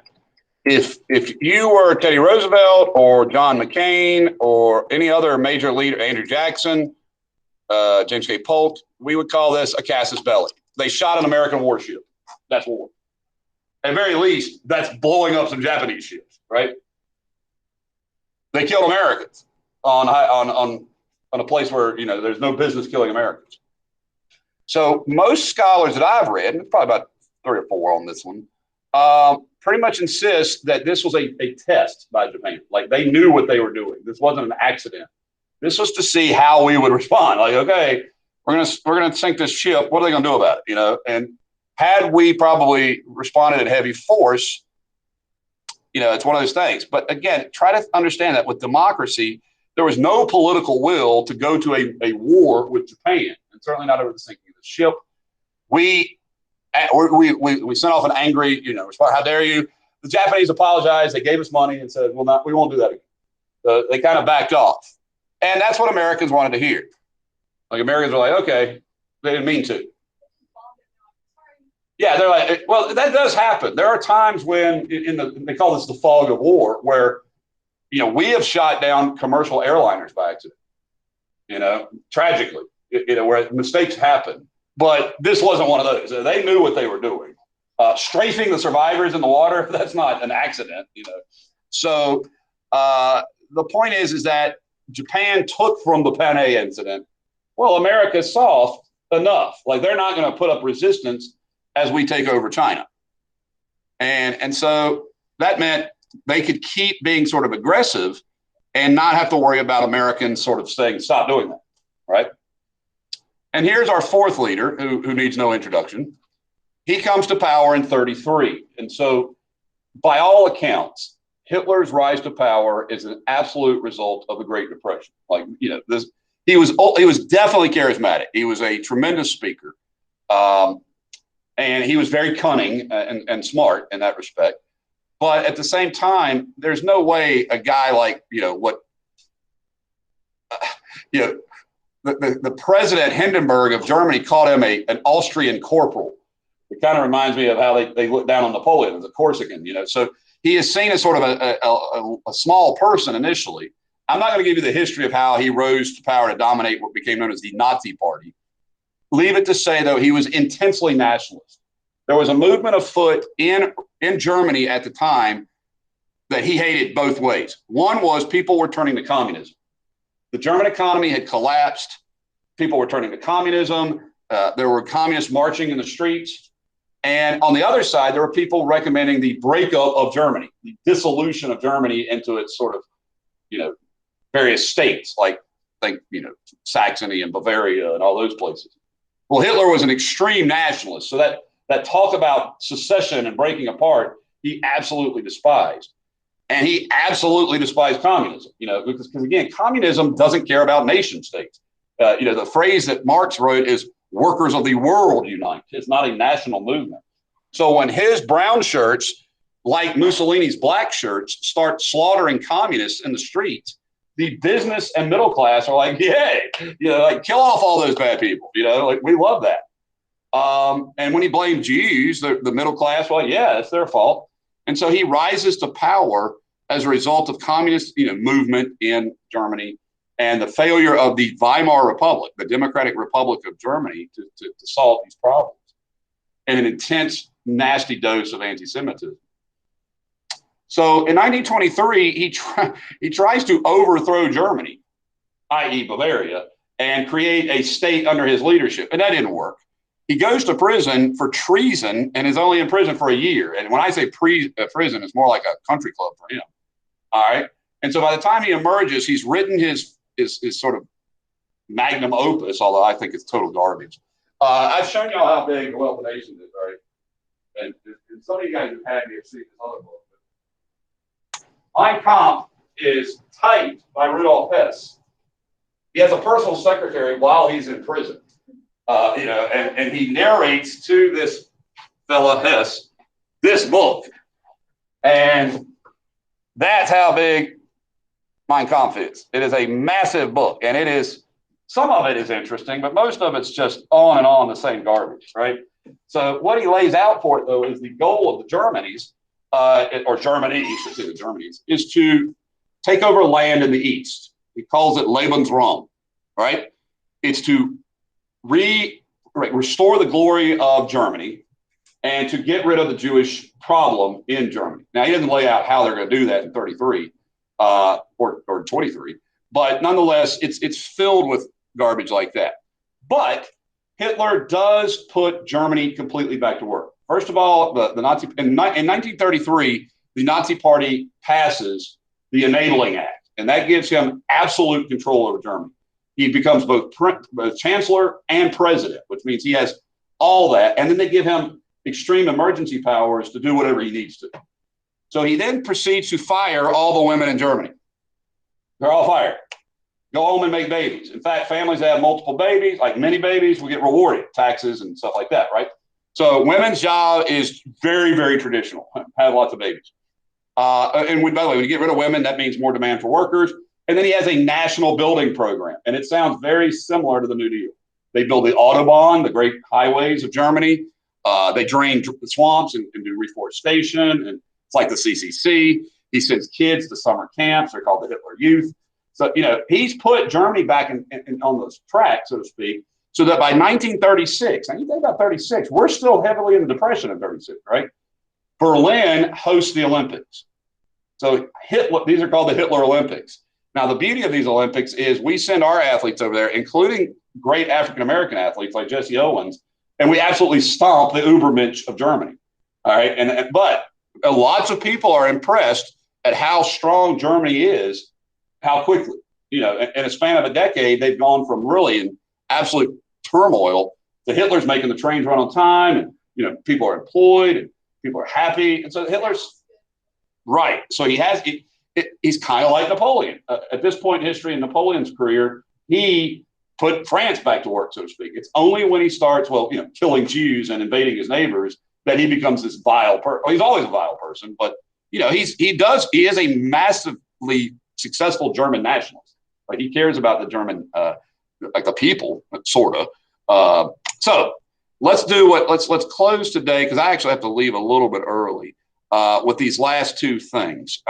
if you were Teddy Roosevelt or John McCain or any other major leader, Andrew Jackson, James K. Polk, we would call this a casus belli. They shot an American warship. That's war. At the very least, that's blowing up some Japanese ships, right? They killed Americans on a place where, you know, there's no business killing Americans. So most scholars that I've read, and probably about 3 or 4 on this one, pretty much insist that this was a test by Japan. Like, they knew what they were doing. This wasn't an accident. This was to see how we would respond. Like, okay, we're gonna sink this ship. What are they gonna do about it? You know, and had we probably responded in heavy force, you know, it's one of those things. But again, try to understand that with democracy, there was no political will to go to a war with Japan, and certainly not over the sinking of the ship. We sent off an angry, you know, response. How dare you? The Japanese apologized. They gave us money and said, "Well, we won't do that again." They kind of backed off, and that's what Americans wanted to hear. Like, Americans were like, "Okay," they didn't mean to. Yeah, they're like, well, that does happen. There are times when they call this the fog of war, where, you know, we have shot down commercial airliners by accident, you know, tragically, you know, where mistakes happen. But this wasn't one of those. They knew what they were doing. Strafing the survivors in the water, that's not an accident, you know. So the point is that Japan took from the Panay incident, well, America's soft enough. Like, they're not going to put up resistance as we take over China. And so that meant they could keep being sort of aggressive and not have to worry about Americans sort of saying, stop doing that, right? And here's our 4th leader who needs no introduction. He comes to power in 1933. And so by all accounts, Hitler's rise to power is an absolute result of the Great Depression. Like, you know, he was definitely charismatic. He was a tremendous speaker. And he was very cunning and smart in that respect. But at the same time, there's no way a guy like, you know, the president Hindenburg of Germany called him an Austrian corporal. It kind of reminds me of how they looked down on Napoleon as a Corsican, you know. So he is seen as sort of a small person initially. I'm not going to give you the history of how he rose to power to dominate what became known as the Nazi Party. Leave it to say, though, he was intensely nationalist. There was a movement afoot in Germany at the time that he hated both ways. One was people were turning to communism. The German economy had collapsed. People were turning to communism. There were communists marching in the streets. And on the other side, there were people recommending the breakup of Germany, the dissolution of Germany into its sort of, you know, various states, like, you know, Saxony and Bavaria and all those places. Well, Hitler was an extreme nationalist, so that talk about secession and breaking apart, he absolutely despised. And he absolutely despised communism, you know, because again, communism doesn't care about nation states. You know, the phrase that Marx wrote is workers of the world unite. It's not a national movement. So when his brown shirts, like Mussolini's black shirts, start slaughtering communists in the streets, the business and middle class are like, yay, you know, like, kill off all those bad people, you know, like, we love that. And when he blamed Jews, the middle class, well, yeah, it's their fault. And so he rises to power as a result of communist, you know, movement in Germany and the failure of the Weimar Republic, the Democratic Republic of Germany, to solve these problems, and an intense, nasty dose of anti-Semitism. So in 1923, he tries to overthrow Germany, i.e. Bavaria, and create a state under his leadership, and that didn't work. He goes to prison for treason and is only in prison for a year. And when I say prison, it's more like a country club for him. All right. And so by the time he emerges, he's written his sort of magnum opus, although I think it's total garbage. I've shown y'all how big The Wealth of Nations is, right? And some of you guys have had me have seen this other book. Mein Kampf is typed by Rudolf Hess. He has a personal secretary while he's in prison. You know, and he narrates to this fella Hess this book, and that's how big Mein Kampf is. It is a massive book, and it is, some of it is interesting, but most of it's just on and on the same garbage, right? So what he lays out for it, though, is the goal of the Germanies, or Germany, you should say the Germanies, is to take over land in the east. He calls it Lebensraum, right? It's to restore the glory of Germany and to get rid of the Jewish problem in Germany. Now, he doesn't lay out how they're going to do that in 33 or 23, but nonetheless, it's filled with garbage like that. But Hitler does put Germany completely back to work. First of all, the Nazi in 1933, the Nazi Party passes the Enabling Act, and that gives him absolute control over Germany. He becomes both chancellor and president, which means he has all that. And then they give him extreme emergency powers to do whatever he needs to. So he then proceeds to fire all the women in Germany. They're all fired. Go home and make babies. In fact, families that have multiple babies, like many babies, will get rewarded, taxes and stuff like that, right? So women's job is very, very traditional. Have lots of babies. And by the way, when you get rid of women, that means more demand for workers. And then he has a national building program. And it sounds very similar to the New Deal. They build the Autobahn, the great highways of Germany. They drain the swamps and do reforestation. And it's like the CCC. He sends kids to summer camps. They're called the Hitler Youth. So, he's put Germany back on those tracks, so to speak, so that by 1936, and you think about 36, we're still heavily in the Depression in 36, right? Berlin hosts the Olympics. So these are called the Hitler Olympics. Now, the beauty of these Olympics is we send our athletes over there, including great African-American athletes like Jesse Owens, and we absolutely stomp the Ubermensch of Germany. All right. But lots of people are impressed at how strong Germany is, how quickly, in a span of a decade, they've gone from really in absolute turmoil to Hitler's making the trains run on time, and, people are employed and people are happy. And so Hitler's right. So he's kind of like Napoleon. At this point in history in Napoleon's career, he put France back to work, so to speak. It's only when he starts, killing Jews and invading his neighbors that he becomes this vile person. Well, he's always a vile person, but he is a massively successful German nationalist. Like, he cares about the German, like the people, sort of. So let's close today, because I actually have to leave a little bit early with these last two things.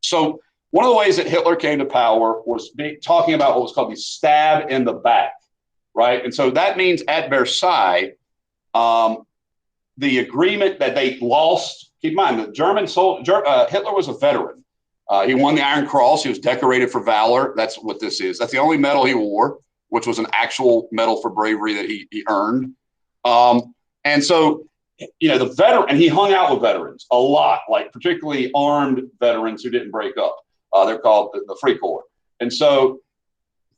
So one of the ways that Hitler came to power was talking about what was called the stab in the back, right? And so that means at Versailles, the agreement that they lost. Keep in mind, the Hitler was a veteran. He won the Iron Cross. He was decorated for valor. That's what this is. That's the only medal he wore, which was an actual medal for bravery that he earned. And so, the veteran, and he hung out with veterans a lot, like particularly armed veterans who didn't break up. They're called the Freikorps. And so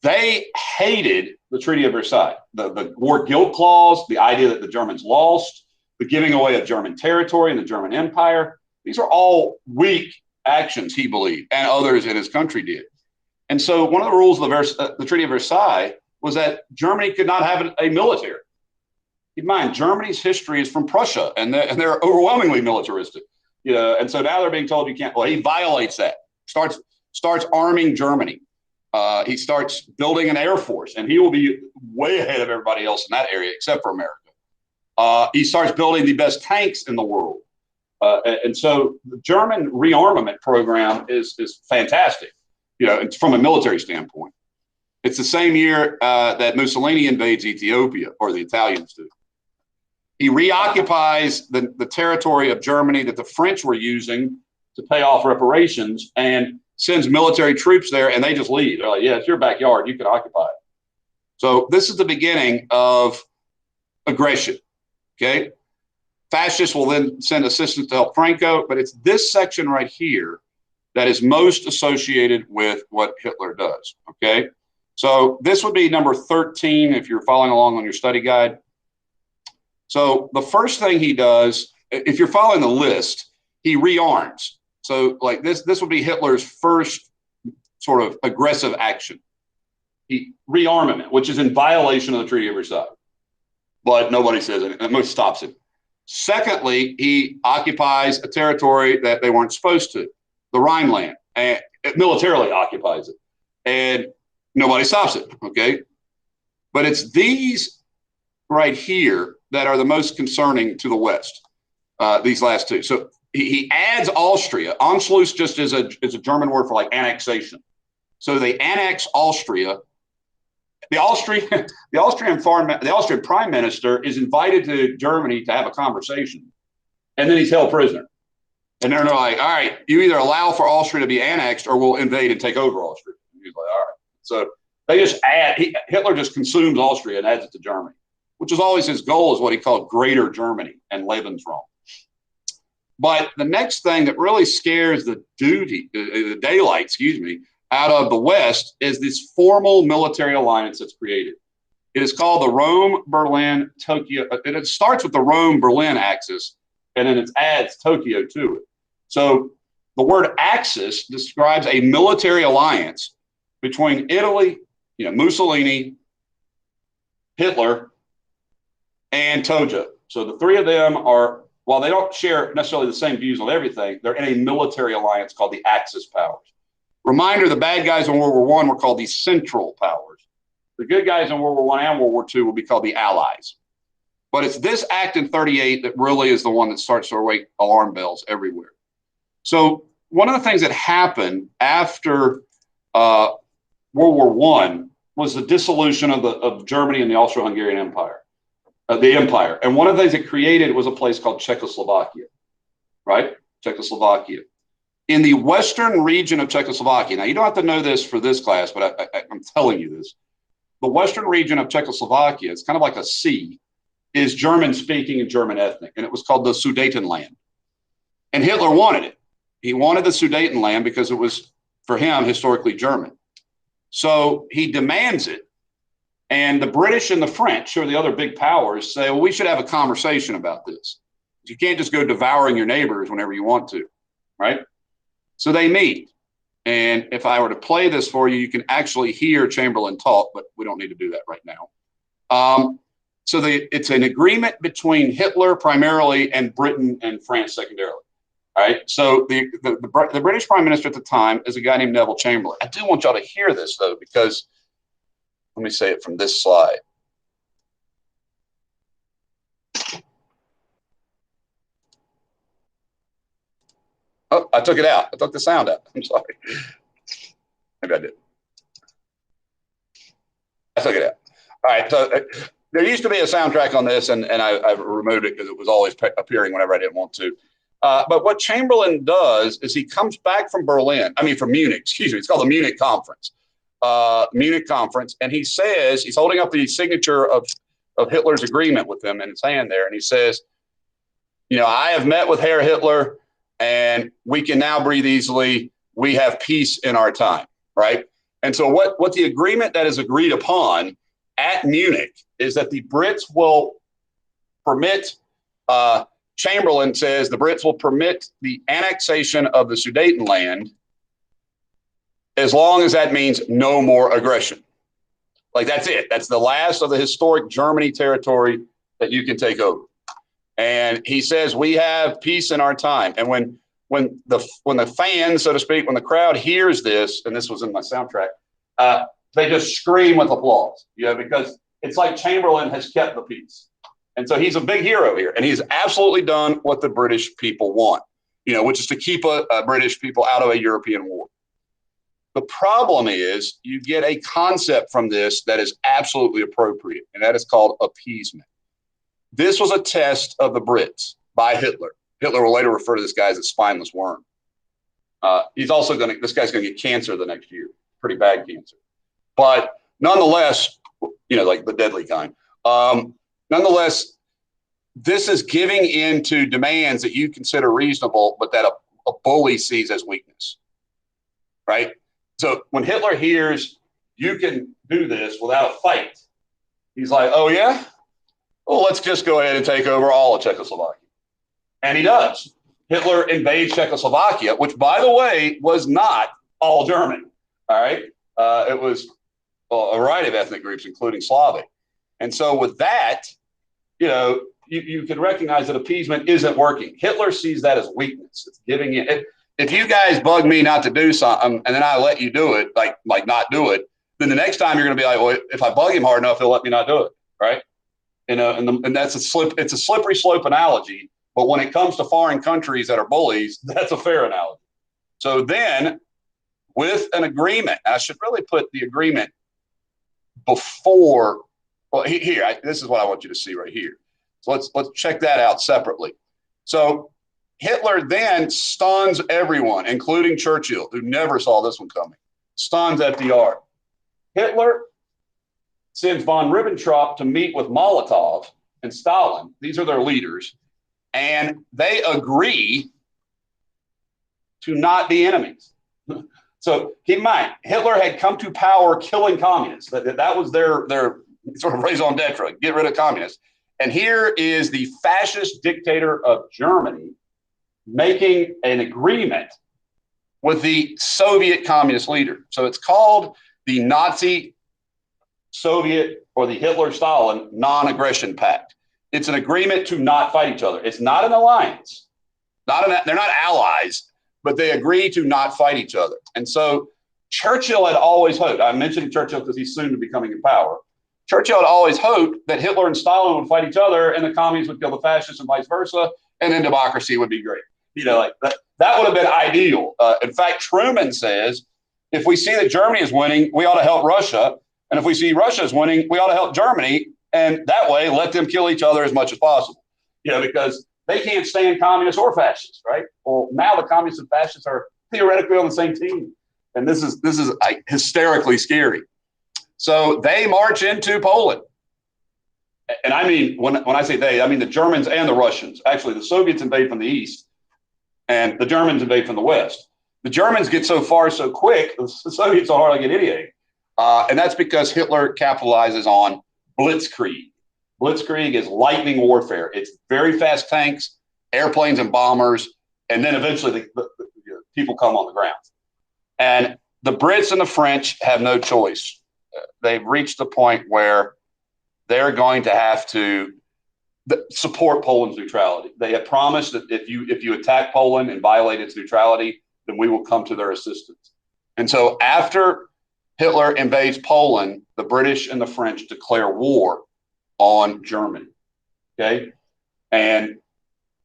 they hated the Treaty of Versailles, the war guilt clause, the idea that the Germans lost, the giving away of German territory in the German Empire. These are all weak actions, he believed, and others in his country did. And so one of the rules of the Treaty of Versailles was that Germany could not have a military. Keep in mind, Germany's history is from Prussia, and they're overwhelmingly militaristic. And so now they're being told you can't. Well, he violates that. Starts arming Germany. He starts building an air force, and he will be way ahead of everybody else in that area, except for America. He starts building the best tanks in the world. And so the German rearmament program is fantastic, from a military standpoint. It's the same year that Mussolini invades Ethiopia, or the Italians do. He reoccupies the territory of Germany that the French were using to pay off reparations, and sends military troops there, and they just leave. They're like, yeah, it's your backyard. You can occupy it. So this is the beginning of aggression, okay? Fascists will then send assistance to help Franco, but it's this section right here that is most associated with what Hitler does, okay? So this would be number 13 if you're following along on your study guide. So the first thing he does, if you're following the list, he rearms. So like this would be Hitler's first sort of aggressive action. He rearmament, which is in violation of the Treaty of Versailles. But nobody says it, and most stops it. Secondly, he occupies a territory that they weren't supposed to, the Rhineland, and it militarily occupies it. And nobody stops it, okay? But it's these right here that are the most concerning to the West, these last two. So he adds Austria. Anschluss just is a German word for like annexation. So they annex Austria. The Austrian prime minister is invited to Germany to have a conversation, and then he's held prisoner. And they're like, all right, you either allow for Austria to be annexed or we'll invade and take over Austria. And he's like, all right. So they just Hitler just consumes Austria and adds it to Germany, which is always his goal, is what he called Greater Germany and Lebensraum. But the next thing that really scares the daylight, out of the West is this formal military alliance that's created. It is called the Rome-Berlin-Tokyo. And it starts with the Rome-Berlin axis, and then it adds Tokyo to it. So the word axis describes a military alliance between Italy, Mussolini, Hitler, and Tojo. So the three of them are, while they don't share necessarily the same views on everything, they're in a military alliance called the Axis powers. Reminder, the bad guys in World War I were called the Central powers. The good guys in World War I and World War II will be called the Allies. But it's this act in 1938 that really is the one that starts to wake alarm bells everywhere. So one of the things that happened after World War I was the dissolution of Germany and the Austro-Hungarian Empire, the empire. And one of the things it created was a place called Czechoslovakia, right? Czechoslovakia. In the western region of Czechoslovakia, now you don't have to know this for this class, but I'm telling you this. The western region of Czechoslovakia, it's kind of like a sea, is German-speaking and German ethnic, and it was called the Sudetenland. And Hitler wanted it. He wanted the Sudetenland because it was, for him, historically German. So he demands it. And the British and the French, who are the other big powers, say, well, we should have a conversation about this. You can't just go devouring your neighbors whenever you want to, right? So they meet. And if I were to play this for you, you can actually hear Chamberlain talk, but we don't need to do that right now. So it's an agreement between Hitler primarily and Britain and France secondarily. All right. So the British Prime Minister at the time is a guy named Neville Chamberlain. I do want y'all to hear this, though, because let me say it from this slide. Oh, I took it out. I took the sound out. I'm sorry. Maybe I did. I took it out. All right. So there used to be a soundtrack on this, and I removed it because it was always appearing whenever I didn't want to. But what Chamberlain does is he comes back from Munich, excuse me. It's called the Munich Conference. And he says, he's holding up the signature of Hitler's agreement with him in his hand there. And he says, I have met with Herr Hitler, and we can now breathe easily. We have peace in our time, right? And so what the agreement that is agreed upon at Munich is that the Brits will permit, Chamberlain says the Brits will permit the annexation of the Sudetenland as long as that means no more aggression. Like, that's it. That's the last of the historic Germany territory that you can take over. And he says, we have peace in our time. And when the fans, so to speak, when the crowd hears this, and this was in my soundtrack, they just scream with applause, because it's like Chamberlain has kept the peace. And so he's a big hero here, and he's absolutely done what the British people want, which is to keep British people out of a European war. The problem is you get a concept from this that is absolutely appropriate, and that is called appeasement. This was a test of the Brits by Hitler. Hitler will later refer to this guy as a spineless worm. This guy's going to get cancer the next year, pretty bad cancer. But nonetheless, like the deadly kind. Nonetheless, this is giving in to demands that you consider reasonable, but that a bully sees as weakness, right? So when Hitler hears you can do this without a fight, he's like, oh, yeah? Well, let's just go ahead and take over all of Czechoslovakia. And he does. Hitler invades Czechoslovakia, which, by the way, was not all German. All right. It was a variety of ethnic groups, including Slavic. And so with that, you can recognize that appeasement isn't working. Hitler sees that as weakness. It's giving in. If you guys bug me not to do something and then I let you do it, like not do it, then the next time you're going to be like, well, if I bug him hard enough, he'll let me not do it. Right. and that's it's a slippery slope analogy. But when it comes to foreign countries that are bullies, that's a fair analogy. So then, with an agreement, I should really put the agreement before. Well, this is what I want you to see right here. So let's check that out separately. So Hitler then stuns everyone, including Churchill, who never saw this one coming. Stuns FDR. Hitler sends von Ribbentrop to meet with Molotov and Stalin. These are their leaders. And they agree to not be enemies. So keep in mind, Hitler had come to power killing communists. That was their sort of raison d'etre, get rid of communists. And here is the fascist dictator of Germany making an agreement with the Soviet communist leader. So it's called the Nazi Soviet or the Hitler-Stalin non-aggression pact. It's an agreement to not fight each other. It's not an alliance. They're not allies, but they agree to not fight each other. And so Churchill had always hoped, I'm mentioning Churchill because he's soon to be coming in power. Churchill had always hoped that Hitler and Stalin would fight each other and the communists would kill the fascists and vice versa, and then democracy would be great. Like that would have been ideal. In fact, Truman says, if we see that Germany is winning, we ought to help Russia. And if we see Russia is winning, we ought to help Germany. And that way, let them kill each other as much as possible. Because they can't stand communists or fascists, right? Well, now the communists and fascists are theoretically on the same team. And this is like hysterically scary. So they march into Poland. And I mean, when I say they, I mean the Germans and the Russians. Actually, the Soviets invade from the east and the Germans invade from the west. The Germans get so far so quick, the Soviets will hardly get anything. And that's because Hitler capitalizes on blitzkrieg. Blitzkrieg is lightning warfare. It's very fast tanks, airplanes and bombers, and then eventually the people come on the ground. And the Brits and the French have no choice. They've reached the point where they're going to have to support Poland's neutrality. They have promised that if you attack Poland and violate its neutrality, then we will come to their assistance. And so after Hitler invades Poland, the British and the French declare war on Germany. Okay. And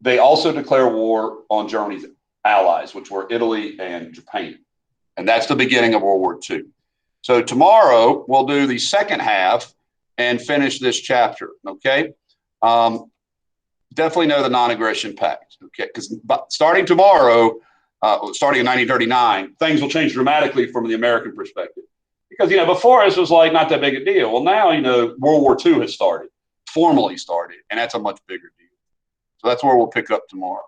they also declare war on Germany's allies, which were Italy and Japan. And that's the beginning of World War II. So tomorrow we'll do the second half and finish this chapter. Okay. Definitely know the non-aggression pact. Okay. Because starting tomorrow, starting in 1939, things will change dramatically from the American perspective. Because, before this was like not that big a deal. Well, now, World War II has started, formally started, and that's a much bigger deal. So that's where we'll pick up tomorrow.